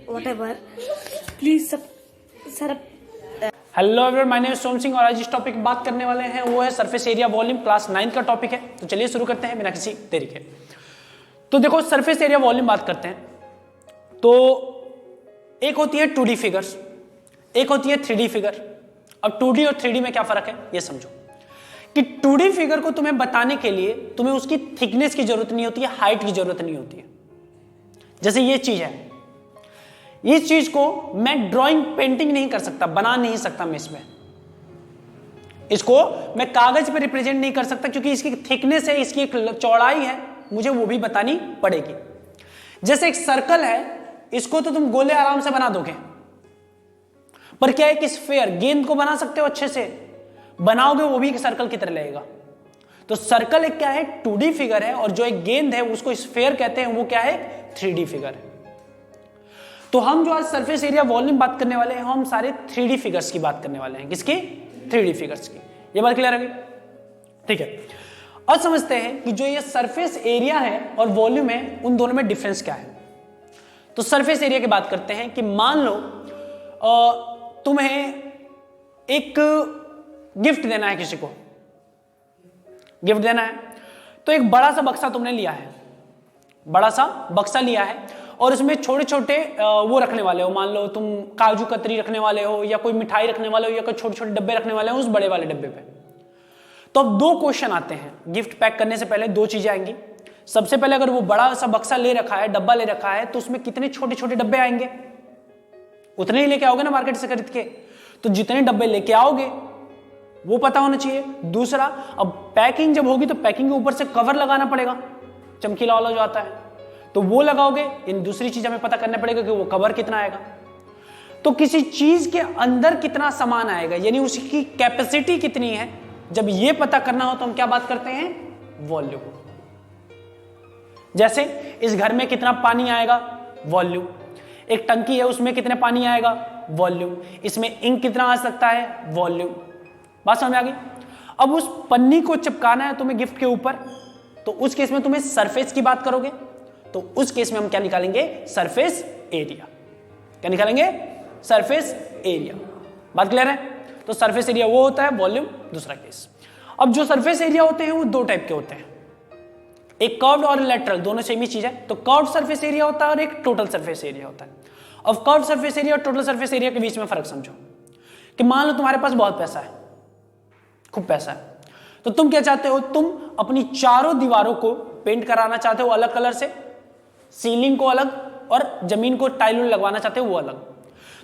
whatever. Please sir. Hello everyone, my name is Som Singh और आज इस टॉपिक की बात करने वाले हैं वो है सरफेस एरिया वॉल्यूम। क्लास 9 का टॉपिक है, तो चलिए शुरू करते हैं बिना किसी देरी के। तो देखो, सरफेस एरिया वॉल्यूम बात करते हैं तो एक होती है 2D फिगर्स, एक होती है 3D फिगर। अब 2D और 3D में क्या फर्क है ये समझो कि 2D फिगर को तुम्हें बताने के लिए तुम्हें उसकी थिकनेस की जरूरत नहीं होती है, हाइट की जरूरत नहीं होती है। जैसे ये चीज है, इस चीज को मैं ड्राइंग पेंटिंग नहीं कर सकता, बना नहीं सकता मैं इसमें, इसको मैं कागज पे रिप्रेजेंट नहीं कर सकता क्योंकि इसकी थिकनेस है, इसकी एक चौड़ाई है, मुझे वो भी बतानी पड़ेगी। जैसे एक सर्कल है, इसको तो तुम गोले आराम से बना दोगे, पर क्या एक स्फीयर गेंद को बना सकते हो, अच्छे से बनाओगे वो भी एक सर्कल की तरह लगेगा। तो सर्कल एक क्या है, 2D फिगर है, और जो एक गेंद है उसको स्फीयर कहते हैं, वो क्या है, 3D फिगर है। तो हम जो आज सरफेस एरिया वॉल्यूम बात करने वाले हैं, हम सारे 3D फिगर्स की बात करने वाले हैं। किसकी? 3D फिगर्स की। ये बात क्लियर है? ठीक है। अब समझते हैं कि जो ये सरफेस एरिया है और वॉल्यूम है, उन दोनों में डिफरेंस क्या है। तो सरफेस एरिया की बात करते हैं कि मान लो तुम्हें एक गिफ्ट देना है, किसी को गिफ्ट देना है, तो एक बड़ा सा बक्सा तुमने लिया है, बड़ा सा बक्सा लिया है, और उसमें छोटे छोटे वो रखने वाले हो, मान लो तुम काजू कतरी रखने वाले हो, या कोई मिठाई रखने वाले हो, या कोई छोटे छोटे डब्बे रखने वाले हो उस बड़े वाले डब्बे पे। तो अब दो क्वेश्चन आते हैं, गिफ्ट पैक करने से पहले दो चीजें आएंगी। सबसे पहले अगर वो बड़ा सा बक्सा ले रखा है, डब्बा ले रखा है, तो उसमें कितने छोटे छोटे डब्बे आएंगे? उतने ही लेके आओगे ना मार्केट से खरीद के, तो जितने डब्बे लेके आओगे वो पता होना चाहिए। दूसरा, अब पैकिंग जब होगी तो पैकिंग के ऊपर से कवर लगाना पड़ेगा, चमकीला वाला जो आता है, तो वो लगाओगे। इन दूसरी चीज हमें पता करना पड़ेगा कि वो कवर कितना आएगा। तो किसी चीज के अंदर कितना सामान आएगा, यानी उसकी कैपेसिटी कितनी है, जब ये पता करना हो तो हम क्या बात करते हैं, वॉल्यूम। जैसे इस घर में कितना पानी आएगा, वॉल्यूम। एक टंकी है, उसमें कितने पानी आएगा, वॉल्यूम। इसमें इंक कितना आ सकता है, वॉल्यूम। बात समझ आ गई? अब उस पन्नी को चिपकाना है तुम्हें गिफ्ट के ऊपर, तो उस केस में तुम्हें सरफेस की बात करोगे, तो उस केस में हम क्या निकालेंगे, सरफेस एरिया। क्या निकालेंगे, सरफेस एरिया। बात क्लियर है? तो सरफेस एरिया वो होता है, वॉल्यूम दूसरा केस। अब जो सरफेस एरिया होते हैं वो दो टाइप के होते हैं, एक कर्व्ड और लैटरल, दोनों सेम ही चीज है। तो कर्व्ड सरफेस एरिया होता है और एक टोटल सरफेस एरिया होता है। अब कर्व्ड सरफेस एरिया और टोटल सरफेस एरिया के बीच में फर्क समझो कि मान लो तुम्हारे पास बहुत पैसा है, खूब पैसा है, तो तुम क्या चाहते हो, तुम अपनी चारों दीवारों को पेंट कराना चाहते हो अलग कलर से, सीलिंग को अलग और जमीन को टाइल लगवाना चाहते हो वो अलग।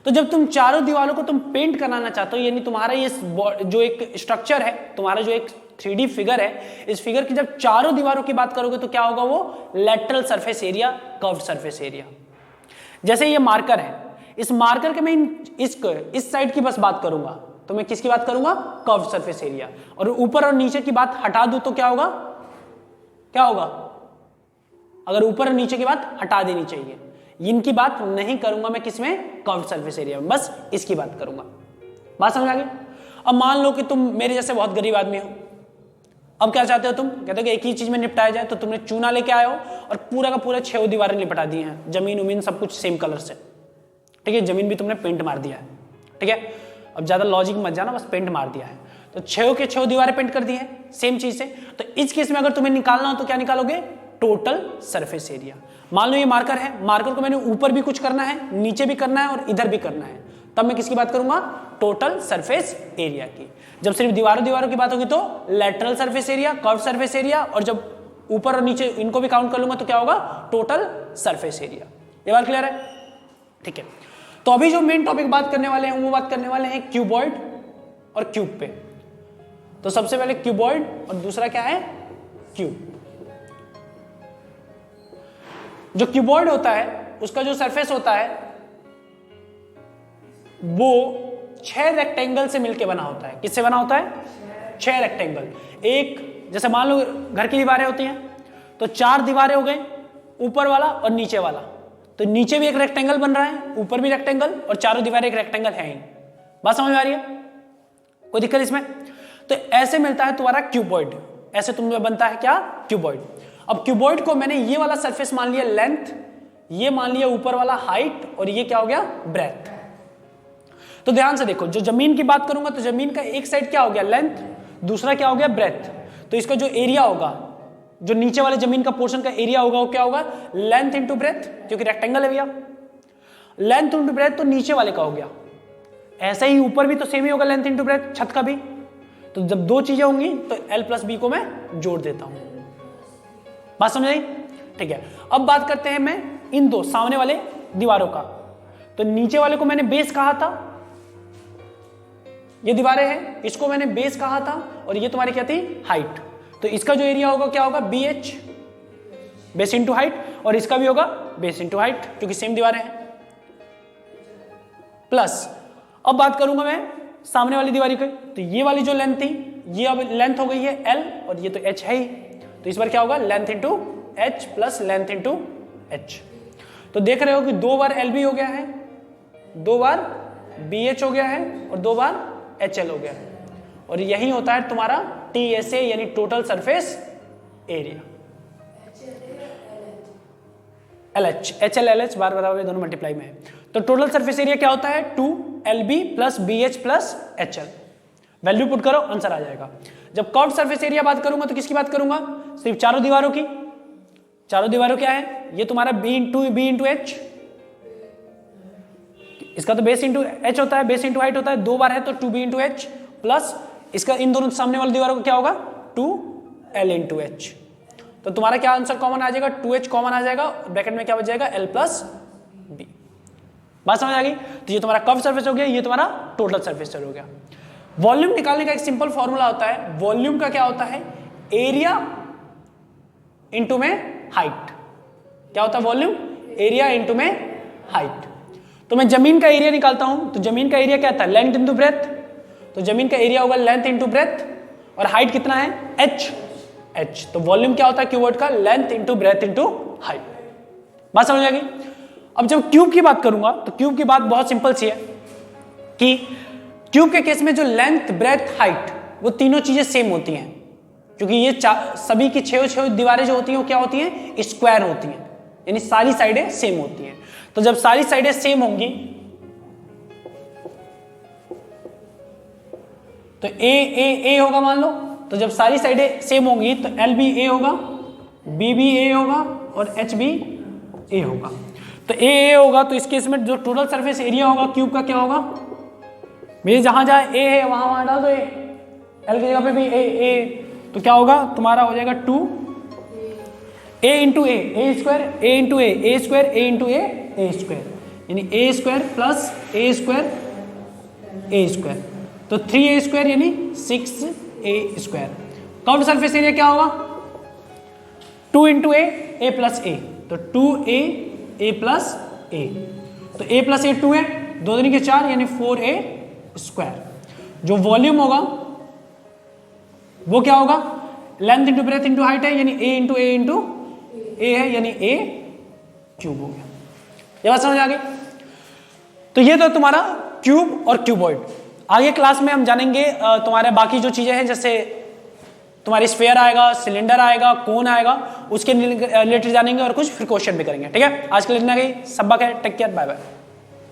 तो जब तुम चारों दीवारों को तुम पेंट कराना चाहते हो, यानी तुम्हारा ये जो एक स्ट्रक्चर है, तुम्हारा जो एक 3D फिगर है, इस फिगर की जब चारों दीवारों की बात करोगे तो क्या होगा, वो lateral surface area, curved surface area. जैसे ये मार्कर है, इस मार्कर के मैं इस साइड की बस बात करूंगा, तो मैं किसकी बात करूंगा, कर्व्ड सरफेस एरिया। और ऊपर और नीचे की बात हटा दूं तो क्या होगा, क्या होगा, अगर ऊपर और नीचे की बात हटा देनी चाहिए, इनकी बात नहीं करूंगा मैं, किसमें, कर्व्ड सरफेस एरिया में, बस इसकी बात करूंगा। बात समझ आ गई? अब मान लो कि तुम मेरे जैसे बहुत गरीब आदमी हो, अब क्या चाहते हो तुम, कहते हो कि एक ही चीज में निपटाया जाए, तो तुमने चूना लेके आए हो और पूरा का पूरा 6 दीवारें लिपटा दी हैं, जमीन उमीन सब कुछ सेम कलर से, ठीक है, जमीन भी तुमने पेंट मार दिया है, ठीक है। अब ज्यादा लॉजिक मत जाना, बस पेंट मार दिया है, तो 6 के 6 दीवारें पेंट कर दी है सेम चीज से। तो इस केस में अगर तुम्हें निकालना हो तो क्या निकालोगे, टोटल सरफेस एरिया। मान लो ये मार्कर है, मार्कर को मैंने ऊपर भी कुछ करना है, नीचे भी करना है और इधर भी करना है, तब मैं किसकी बात करूंगा, टोटल सरफेस एरिया की। जब सिर्फ दीवारों की बात होगी तो lateral surface area, curved surface area, और जब ऊपर और नीचे इनको भी काउंट कर लूंगा तो क्या होगा, टोटल सरफेस एरिया। ये बात क्लियर है? ठीक है। तो अभी जो मेन टॉपिक बात करने वाले हैं वो बात करने वाले हैं क्यूबॉइड और क्यूब पे। तो सबसे पहले क्यूबॉइड और दूसरा क्या है, क्यूब। जो क्यूबॉइड होता है उसका जो सरफेस होता है वो 6 रेक्टेंगल से मिलकर बना होता है। किससे बना होता है, 6 रेक्टेंगल। एक जैसे मान लो घर की दीवारें होती हैं, तो 4 दीवारें हो गए, ऊपर वाला और नीचे वाला, तो नीचे भी एक रेक्टेंगल बन रहा है, ऊपर भी रेक्टेंगल, और चारों दीवारें एक रेक्टेंगल है ही। बात समझ में आ रही है? कोई दिक्कत इसमें? तो ऐसे मिलता है तुम्हारा क्यूबॉइड, ऐसे तुम्हें बनता है क्या, क्यूबॉइड। अब क्यूबॉइड को मैंने ये वाला सरफेस मान लिया लेंथ, ये मान लिया ऊपर वाला हाइट, और ये क्या हो गया ब्रेथ। तो ध्यान से देखो, जो जमीन की बात करूंगा तो जमीन का एक साइड क्या हो गया लेंथ, दूसरा क्या हो गया ब्रेथ। तो इसका जो एरिया होगा, जो नीचे वाले जमीन का पोर्शन का एरिया होगा वो क्या होगा लेंथ इंटू ब्रेथ, क्योंकि रेक्टेंगल है भैया। लेंथ इंटू ब्रेथ तो नीचे वाले का हो गया, ऐसे ही ऊपर भी तो सेम ही होगा लेंथ इंटू ब्रेथ, छत का भी। तो जब दो चीजें होंगी तो L प्लस बी को मैं जोड़ देता हूं। बात समझ आई? ठीक है, अब बात करते हैं मैं इन दो सामने वाले दीवारों का। तो नीचे वाले को मैंने बेस कहा था, ये दीवारें हैं, इसको मैंने बेस कहा था, और ये तुम्हारी क्या थी हाइट। तो इसका जो एरिया होगा क्या होगा BH, बेस इंटू हाइट, और इसका भी होगा बेस इंटू हाइट, क्योंकि सेम दीवारें हैं। प्लस अब बात करूंगा मैं सामने वाली दीवारी की, तो ये वाली जो लेंथ थी, ये अब लेंथ हो गई है L, और ये तो H है ही, तो इस बार क्या होगा length into H plus length into H। तो देख रहे हो कि 2 बार LB हो गया है, 2 बार BH हो गया है, और 2 बार HL हो गया है, और यही होता है तुम्हारा TSA यानी total surface area. LH, HL LH बार बराबर दोनों मल्टीप्लाई में है। तो टोटल सरफेस एरिया क्या होता है 2LB plus BH plus HL। Value put करो, आंसर आ जाएगा। जब कर्व सरफेस एरिया बात करूंगा तो किसकी बात करूंगा, सिर्फ चारों दीवारों की। चारों दीवारों क्या है, ये तुम्हारा B इंटू H, इसका तो बेस इंटू H होता है, बेस इंटू हाइट होता है, 2 बार है तो 2B इंटू H, प्लस इसका इन दोनों सामने वाली दीवारों का क्या होगा 2L इंटू H। तो तुम्हारा क्या आंसर कॉमन आ जाएगा, 2H कॉमन आ जाएगा, ब्रैकेट में क्या बच जाएगा L प्लस B। बात समझ आ गई? तो ये तुम्हारा कर्व सरफेस हो गया, ये तुम्हारा टोटल सरफेस हो गया। वॉल्यूम निकालने का एक सिंपल फॉर्मूला होता है, वॉल्यूम का क्या होता है एरिया इंटू में हाइट। क्या होता है वॉल्यूम, एरिया इंटू में हाइट। तो मैं जमीन का एरिया निकालता हूं, तो जमीन का एरिया क्या था लेंथ इंटू ब्रेथ, तो जमीन का एरिया होगा लेंथ इंटू ब्रेथ, और हाइट कितना है H। तो वॉल्यूम क्या होता है क्यूबॉइड का length into breadth into height. बात समझ आ गई? अब जब क्यूब की बात करूंगा तो क्यूब की बात बहुत सिंपल सी है कि क्यूब के केस में जो लेंथ ब्रेथ हाइट वो तीनों चीजें सेम होती हैं, क्योंकि ये सभी की 6 दीवारें जो होती हैं वो क्या होती हैं स्क्वायर होती हैं, यानी सारी साइडें सेम होती हैं। तो जब सारी साइडें सेम होंगी तो ए होगा मान लो, तो जब सारी साइडें सेम होंगी तो L भी A होगा, B भी A होगा, और H भी A होगा। तो A होगा, तो इस केस में जो टोटल सरफेस एरिया होगा क्यूब का क्या होगा, मेरे जहां जहां A है वहां डाल दो A, L की जगह पे भी A, तो क्या होगा तुम्हारा हो जाएगा 2A into A square, A into A square, A into A square, यानी A square plus A square A square, तो 3A स्क्वायर यानी 6A square. Curve surface area क्या होगा 2 इंटू A प्लस A, तो 2A प्लस A, तो A plus A 2 है, 2 दूनी के 4 यानी 4A स्क्वायर। जो वॉल्यूम होगा वो क्या होगा length into breadth into height है, यानी A इंटू A है, यानी A क्यूब हो गया। ये बात समझ आ गई? तो ये तो तुम्हारा क्यूब और क्यूबॉइड। आगे क्लास में हम जानेंगे तुम्हारे बाकी जो चीजें हैं, जैसे तुम्हारी स्फीयर आएगा, सिलेंडर आएगा, कोन आएगा, उसके रिलेटेड जानेंगे और कुछ फिर क्वेश्चन भी करेंगे। ठीक है, आज के लिए इतना ही, सबक है, टेक केयर, बाय बाय।